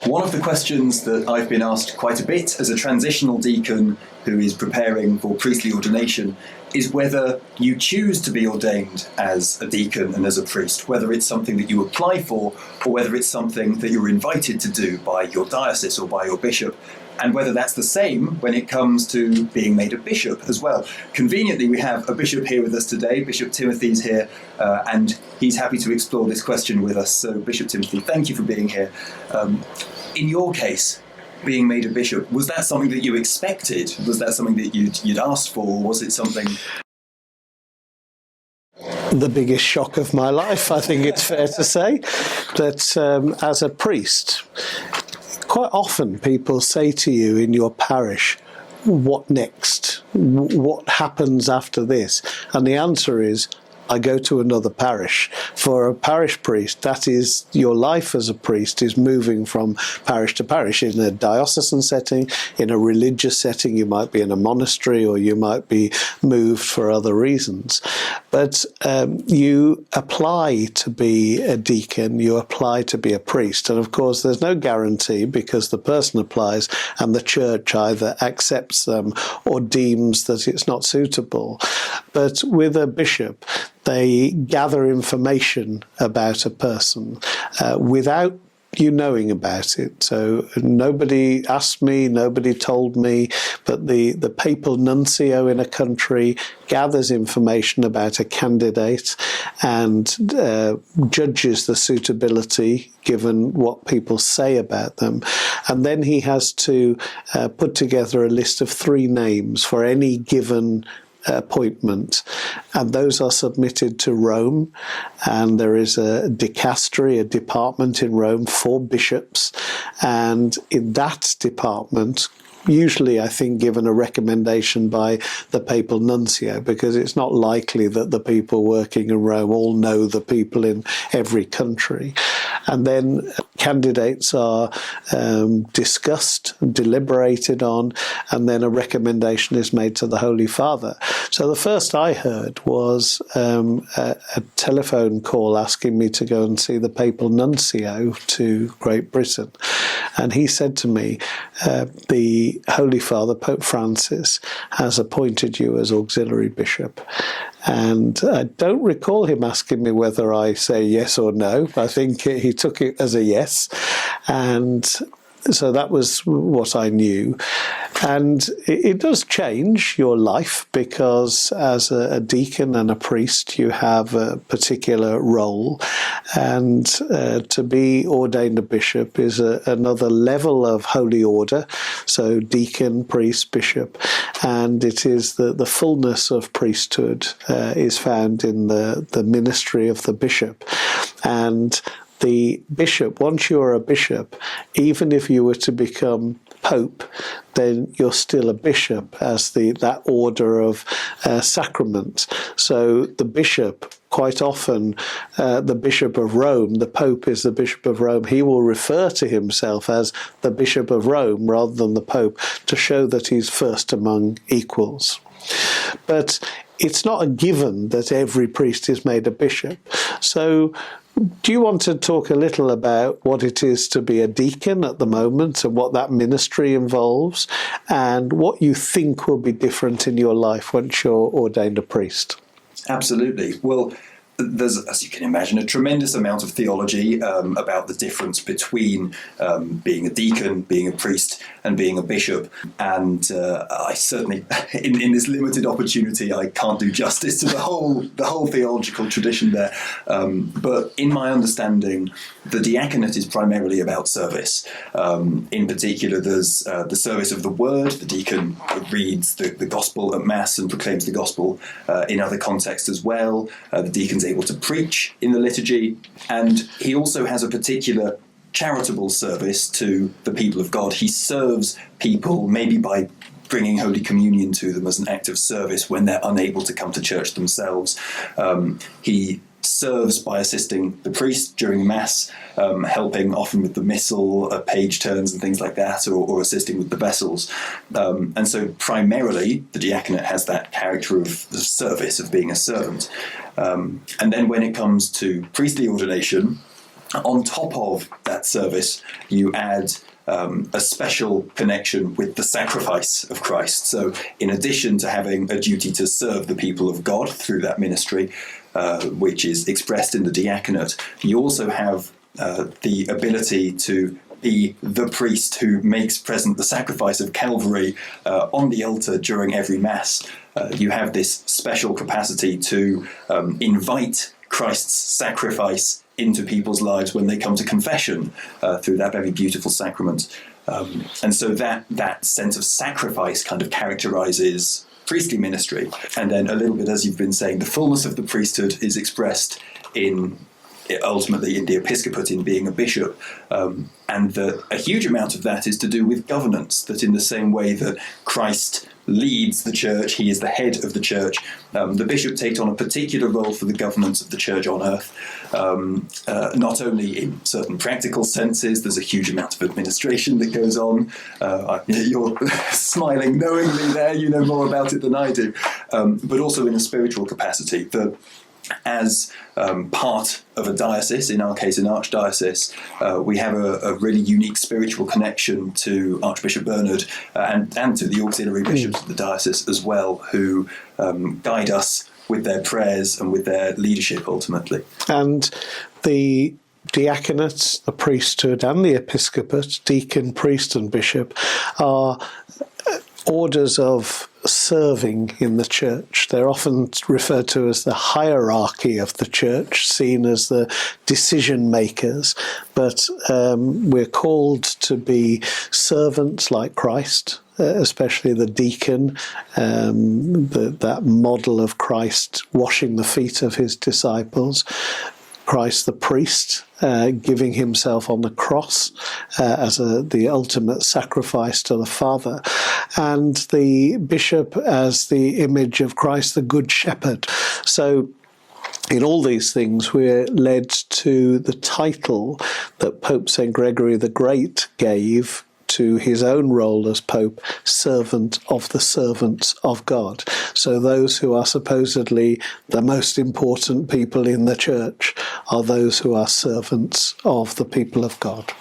One of the questions that I've been asked quite a bit as a transitional deacon who is preparing for priestly ordination is whether you choose to be ordained as a deacon and as a priest, whether it's something that you apply for or whether it's something that you're invited to do by your diocese or by your bishop, and whether that's the same when it comes to being made a bishop as well. Conveniently, we have a bishop here with us today. Bishop Timothy's here, and he's happy to explore this question with us. So, Bishop Timothy, thank you for being here. In your case, being made a bishop, was that something that you expected? Was that something that you'd asked for? Or was it something... The biggest shock of my life, I think it's fair to say, that as a priest, quite often people say to you in your parish, what next? What happens after this? And the answer is, I go to another parish. For a parish priest, that is, your life as a priest is moving from parish to parish. In a diocesan setting, in a religious setting, you might be in a monastery or you might be moved for other reasons. But you apply to be a deacon, you apply to be a priest. And of course, there's no guarantee because the person applies and the church either accepts them or deems that it's not suitable. But with a bishop, they gather information about a person without you knowing about it. So nobody asked me, nobody told me, but the papal nuncio in a country gathers information about a candidate and judges the suitability given what people say about them. And then he has to put together a list of 3 names for any given appointment, and those are submitted to Rome, and there is a dicastery, a department in Rome for bishops, and in that department, usually, I think, given a recommendation by the papal nuncio, because it's not likely that the people working in Rome all know the people in every country. And then candidates are discussed, deliberated on, and then a recommendation is made to the Holy Father. So the first I heard was a telephone call asking me to go and see the papal nuncio to Great Britain. And he said to me, the Holy Father, Pope Francis, has appointed you as auxiliary bishop. And I don't recall him asking me whether I say yes or no. I think he took it as a yes. And so that was what I knew. And it does change your life because as a deacon and a priest, you have a particular role. And to be ordained a bishop is another level of holy order. So deacon, priest, bishop. And it is the fullness of priesthood is found in the ministry of the bishop. And the bishop, once you're a bishop, even if you were to become pope, then you're still a bishop as that order of sacrament. So the bishop, quite often, the Bishop of Rome, the Pope is the Bishop of Rome, he will refer to himself as the Bishop of Rome rather than the Pope to show that he's first among equals. But it's not a given that every priest is made a bishop. So do you want to talk a little about what it is to be a deacon at the moment and what that ministry involves and what you think will be different in your life once you're ordained a priest? Absolutely. Well, there's, as you can imagine, a tremendous amount of theology about the difference between being a deacon, being a priest, and being a bishop. And I certainly, in this limited opportunity, I can't do justice to the whole theological tradition there. But in my understanding, the diaconate is primarily about service. In particular, there's the service of the word. The deacon reads the gospel at Mass and proclaims the gospel in other contexts as well. The deacon's able to preach in the liturgy, and he also has a particular charitable service to the people of God. He serves people maybe by bringing Holy Communion to them as an act of service when they're unable to come to church themselves. He serves by assisting the priest during Mass, helping often with the missal, page turns and things like that, or assisting with the vessels. And so primarily the diaconate has that character of the service, of being a servant. And then when it comes to priestly ordination, On top of that service, you add a special connection with the sacrifice of Christ. So in addition to having a duty to serve the people of God through that ministry, which is expressed in the diaconate, you also have the ability to be the priest who makes present the sacrifice of Calvary on the altar during every Mass. You have this special capacity to invite Christ's sacrifice into people's lives when they come to confession through that very beautiful sacrament. And so that sense of sacrifice kind of characterizes priestly ministry. And then a little bit, as you've been saying, the fullness of the priesthood is expressed ultimately in the episcopate, in being a bishop. And a huge amount of that is to do with governance, that in the same way that Christ leads the church, he is the head of the church, the bishop takes on a particular role for the governance of the church on earth, not only in certain practical senses. There's a huge amount of administration that goes on. You're smiling knowingly there, you know more about it than I do, but also in a spiritual capacity, that as part of a diocese, in our case an archdiocese, we have a really unique spiritual connection to Archbishop Bernard and to the auxiliary bishops of the diocese as well, who guide us with their prayers and with their leadership ultimately. And the diaconate, the priesthood and the episcopate, deacon, priest and bishop, are orders of serving in the church. They're often referred to as the hierarchy of the church, seen as the decision makers, but we're called to be servants like Christ, especially the deacon, that model of Christ washing the feet of his disciples. Christ the priest, giving himself on the cross as the ultimate sacrifice to the Father, and the bishop as the image of Christ the Good Shepherd. So in all these things, we're led to the title that Pope St. Gregory the Great gave to his own role as Pope, servant of the servants of God. So those who are supposedly the most important people in the church are those who are servants of the people of God.